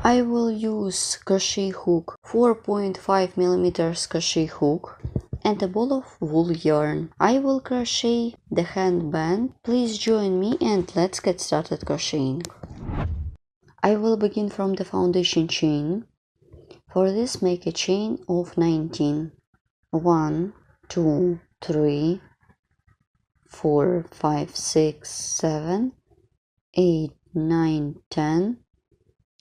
I will use crochet hook 4.5 millimeters crochet hook and a ball of wool yarn. I will crochet the headband. Please join me and let's get started crocheting. I will begin from the foundation chain. For this, make a chain of 19. 1, 2, 3, 4, 5, 6, 7, 8, 9, 10,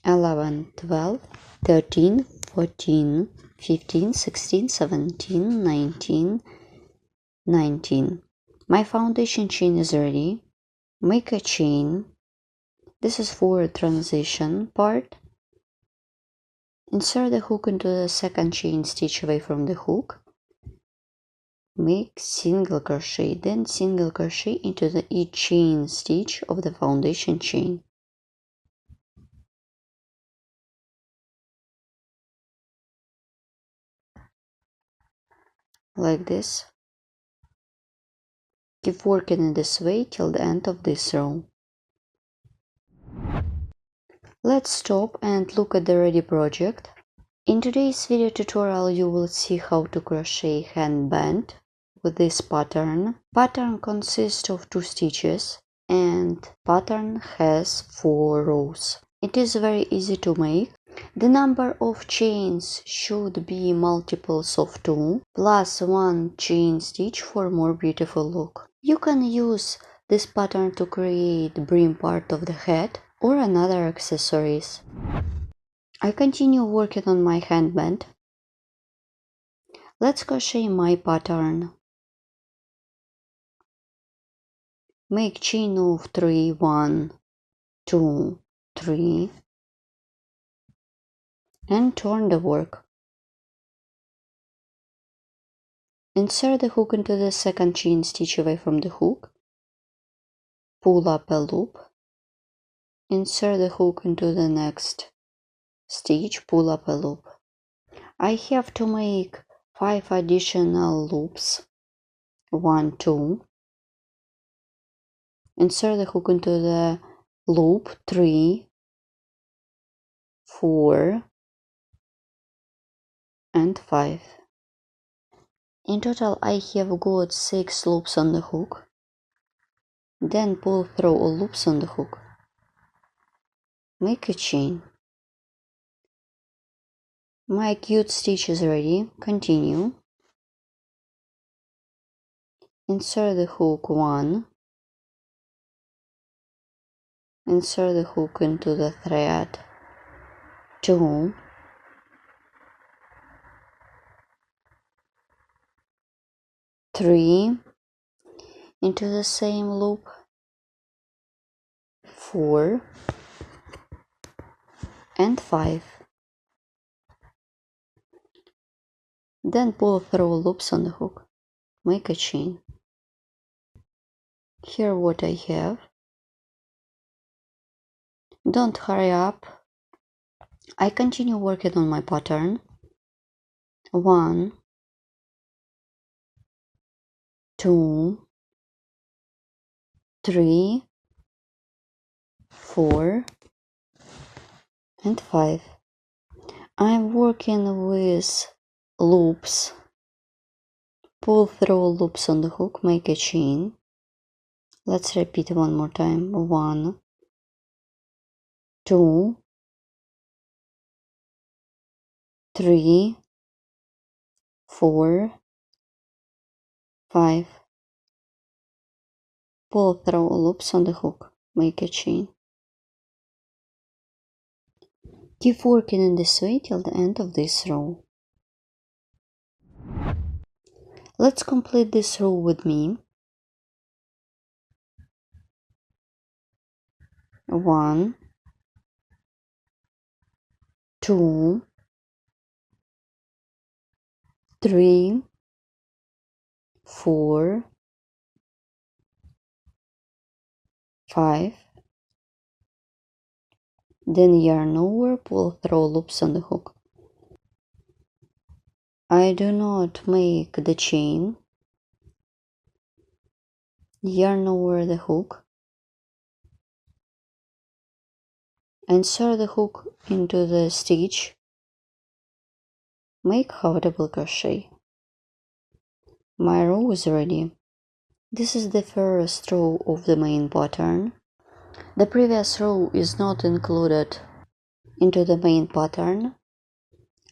11, 12, 13, 14, 15, 16, 17, 19. My foundation chain is ready. Make a chain. This is for a transition part. Insert the hook into the second chain stitch away from the hook. Make single crochet, then single crochet into each chain stitch of the foundation chain. Like this. Keep working in this way till the end of this row. Let's stop and look at the ready project. In today's video tutorial you will see how to crochet headband with this pattern. Pattern consists of 2 stitches and pattern has 4 rows. It is very easy to make. The number of chains should be multiples of 2 plus 1 chain stitch for more beautiful look. You can use this pattern to create the brim part of the head or another accessories. I continue working on my headband. Let's crochet my pattern. Make chain of 3, 1, 2, 3 and turn the work. Insert the hook into the second chain stitch away from the hook. Pull up a loop. Insert the hook into the next stitch, pull up a loop. I have to make 5 additional loops. 1, 2. Insert the hook into the loop 3, 4 and 5. In total I have got 6 loops on the hook. Then pull through all loops on the hook. Make a chain. My cute stitch is ready. Continue. Insert the hook 1. Insert the hook into the thread 2. 3 into the same loop 4 and 5. Then pull through loops on the hook. Make a chain. Here what I have. Don't hurry up. I continue working on my pattern. 1, 2, 3, 4 and 5. I'm working with loops. Pull through loops on the hook, make a chain. Let's repeat one more time. 1, 2, 3, 4, 5. Pull through loops on the hook, make a chain. Keep working in this way till the end of this row. Let's complete this row with me. 1, 2, 3, 4, 5. Then yarn over, pull through loops on the hook. I do not make the chain. Yarn over the hook. Insert the hook into the stitch, make half double crochet. My row is ready. This is the first row of the main pattern. The previous row is not included into the main pattern.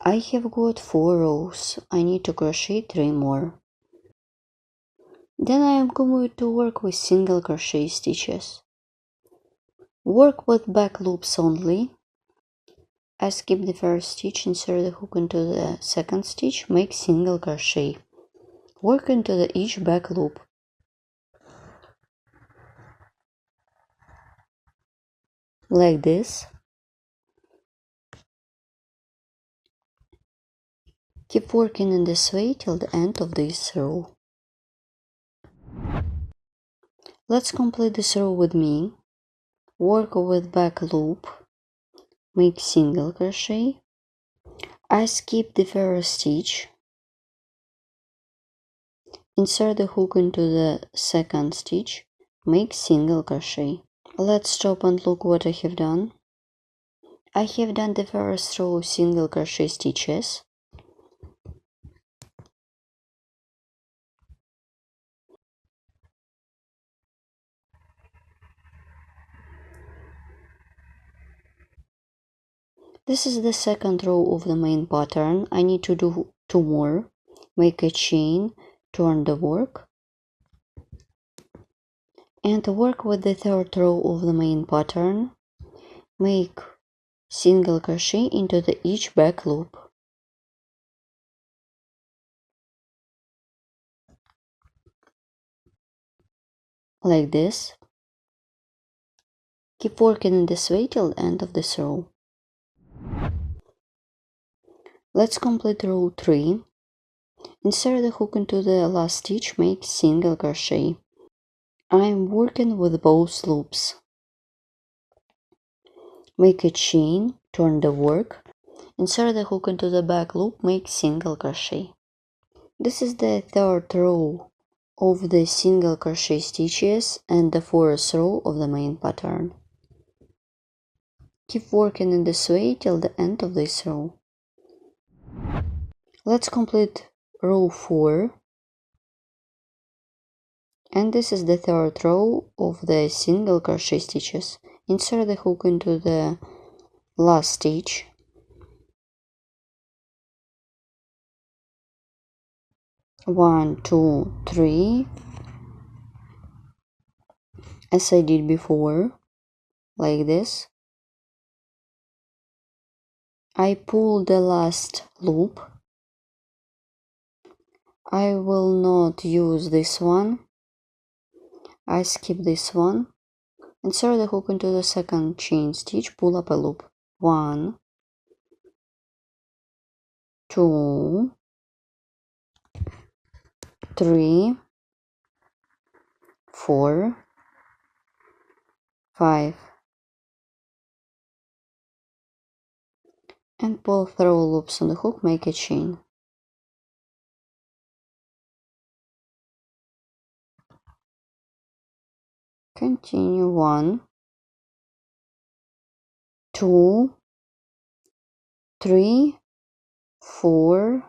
I have got 4 rows. I need to crochet 3 more. Then I am going to work with single crochet stitches. Work with back loops only. I skip the first stitch, insert the hook into the second stitch, make single crochet. Work into each back loop. Like this. Keep working in this way till the end of this row. Let's complete this row with me. Work with back loop, make single crochet. I skip the first stitch, insert the hook into the second stitch, make single crochet. Let's stop and look what I have done. I have done the first row of single crochet stitches. This is the second row of the main pattern. I need to do 2 more. Make a chain, turn the work, and work with the third row of the main pattern. Make single crochet into each back loop. Like this. Keep working in this way till the end of this row. Let's complete row 3. Insert the hook into the last stitch, make single crochet. I'm working with both loops. Make a chain, turn the work, insert the hook into the back loop, make single crochet. This is the third row of the single crochet stitches and the fourth row of the main pattern. Keep working in this way till the end of this row. Let's complete row 4. And this is the third row of the single crochet stitches. Insert the hook into the last stitch. One, two, three, as I did before, like this. I pull the last loop. I will not use this one. I skip this one. Insert the hook into the second chain stitch, pull up a loop. 1, 2, 3, 4, 5, and pull through loops on the hook, make a chain. Continue 1, 2, 3, 4,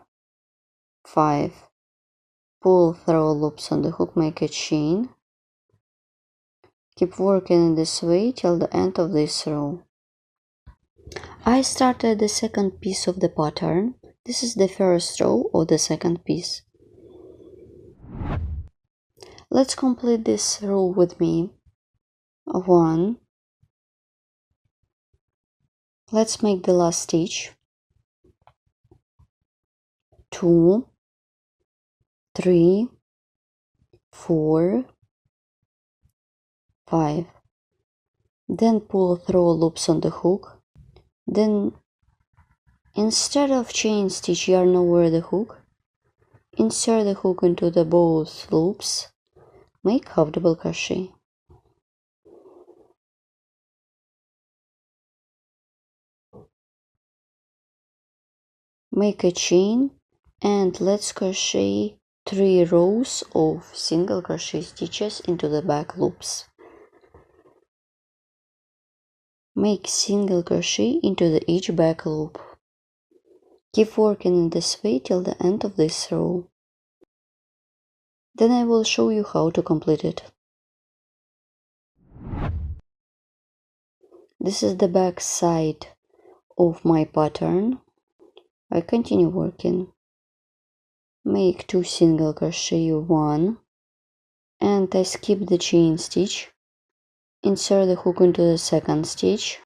5. Pull through loops on the hook, make a chain. Keep working in this way till the end of this row. I started the second piece of the pattern. This is the first row of the second piece. Let's complete this row with me. 1. Let's make the last stitch. 2, 3, 4, 5. Then pull through loops on the hook. Then instead of chain stitch yarn over the hook, insert the hook into the both loops, make half double crochet. Make a chain and let's crochet 3 rows of single crochet stitches into the back loops. Make single crochet into each back loop. Keep working in this way till the end of this row. Then I will show you how to complete it. This is the back side of my pattern. I continue working. Make 2 single crochet, 1, and I skip the chain stitch. Insert the hook into the second stitch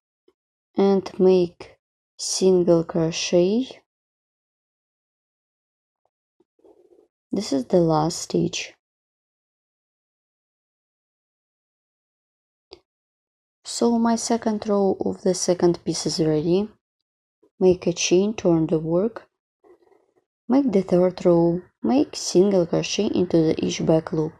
and make single crochet. This is the last stitch. So my second row of the second piece is ready. Make a chain, turn the work. Make the third row. Make single crochet into each back loop.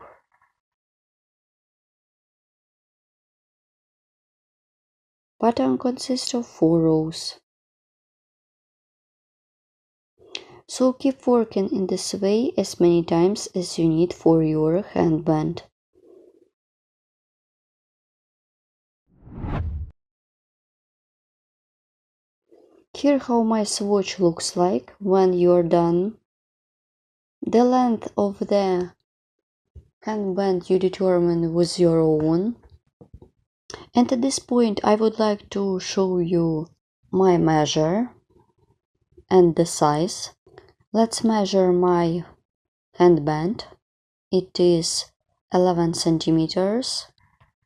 Pattern consists of 4 rows. So keep working in this way as many times as you need for your headband. Here how my swatch looks like when you're done. The length of the headband you determine with your own. And at this point I would like to show you my measure and the size. Let's measure my headband. It is 11 centimeters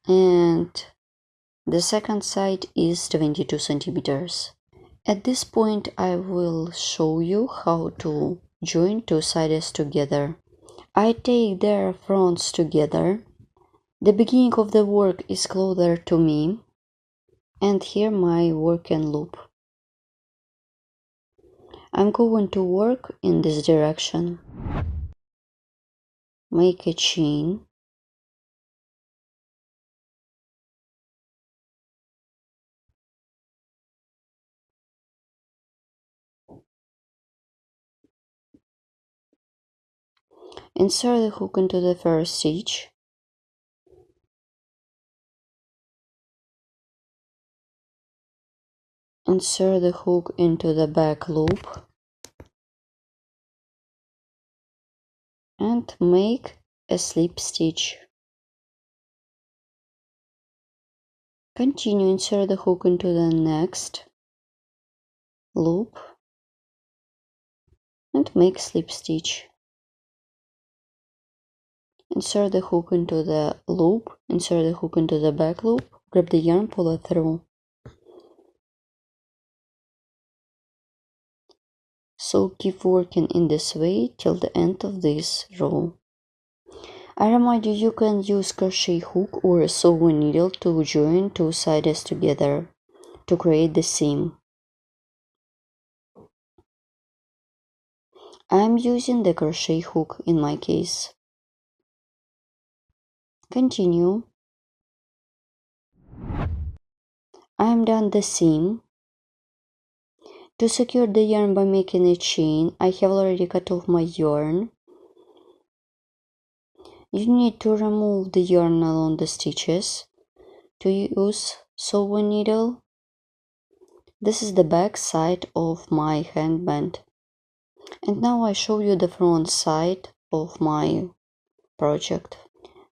and the second side is 22 centimeters. At this point I will show you how to join 2 sides together. I take their fronts together. The beginning of the work is closer to me, and here my working loop. I'm going to work in this direction. Make a chain. Insert the hook into the first stitch. Insert the hook into the back loop and make a slip stitch. Continue, insert the hook into the next loop and make slip stitch. Insert the hook into the loop, insert the hook into the back loop, grab the yarn, pull it through. So keep working in this way till the end of this row. I remind you, you can use crochet hook or a sewing needle to join 2 sides together to create the seam. I'm using the crochet hook in my case. Continue. I'm done the seam. To secure the yarn by making a chain, I have already cut off my yarn. You need to remove the yarn along the stitches. To use sewing needle. This is the back side of my headband. And now I show you the front side of my project.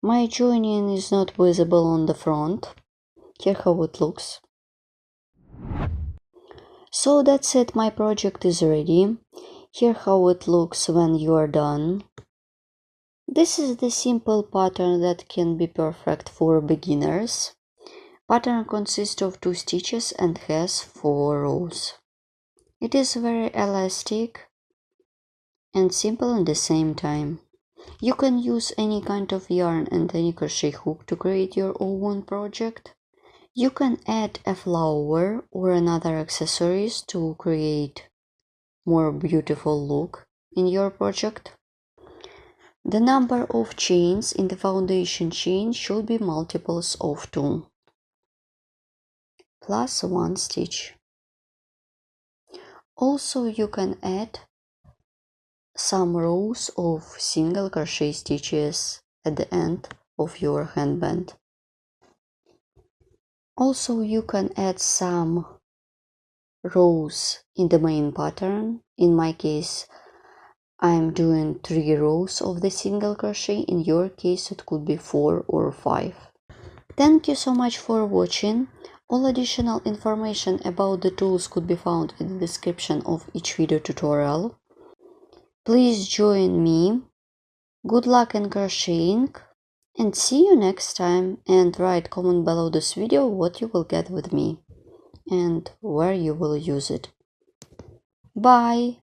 My joining is not visible on the front. Here how it looks. So that's it, my project is ready. Here how it looks when you are done. This is the simple pattern that can be perfect for beginners. Pattern consists of 2 stitches and has 4 rows. It is very elastic and simple at the same time. You can use any kind of yarn and any crochet hook to create your own project. You can add a flower or another accessories to create more beautiful look in your project. The number of chains in the foundation chain should be multiples of 2 plus 1 stitch. Also you can add some rows of single crochet stitches at the end of your headband. Also, you can add some rows in the main pattern. In my case, I'm doing 3 rows of the single crochet. In your case, it could be 4 or 5. Thank you so much for watching. All additional information about the tools could be found in the description of each video tutorial. Please join me. Good luck in crocheting and see you next time, and write comment below this video what you will get with me and where you will use it. Bye!